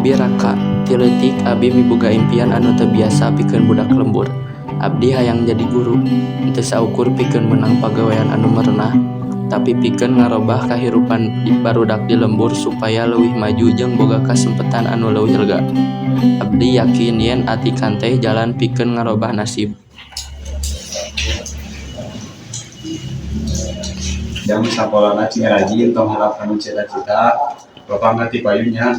Abi Raka, ti leutik abi miboga impian anu teu biasa pikeun budak lembur. Abdi hayang jadi guru, teu saukur pikeun menang pagawean anu merenah, tapi pikeun ngarobah kahirupan barudak di lembur supaya leuwih maju jeung boga kasempetan anu leuwih lega. Abdi yakin yen atikan teh jalan pikeun ngarobah nasib. Jam sakolana cing rajin tong harap anu cita-cita Bapak ngati payunya.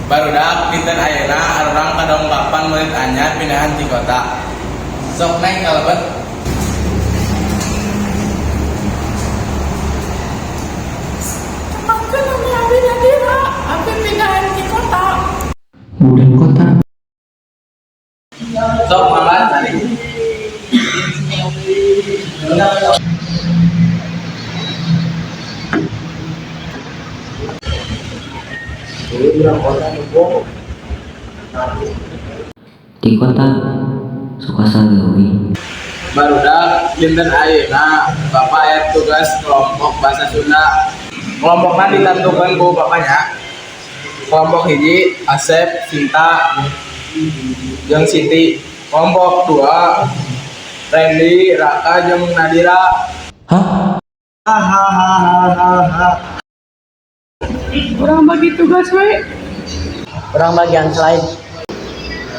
Barudak dinten ayeuna arurang kadongkapan murid anyar pindahan ti kota. Sok naik kalebet. Makan ami abi nadira, abi pindahan di kota. Budak kota. Sok mangga cari. Di kota suka sagawi. Barudak dinten ayeuna Bapak aya tugas kelompok bahasa Sunda. Kelompokna ditentukeun ku bapaknya. Kelompok hiji Asep, Sinta, jeung Siti. Kelompok 2 Randy, Raka, jeung Nadira. Hah? Orang bagi tugas we. Orang bagian selain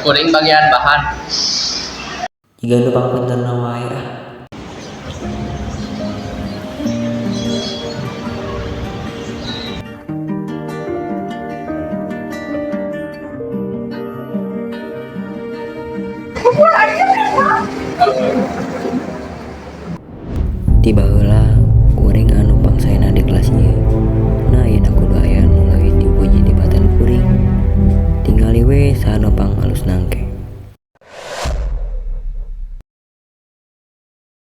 Kuring bagian bahan. jika numpang pinter wae ah. Tiba heula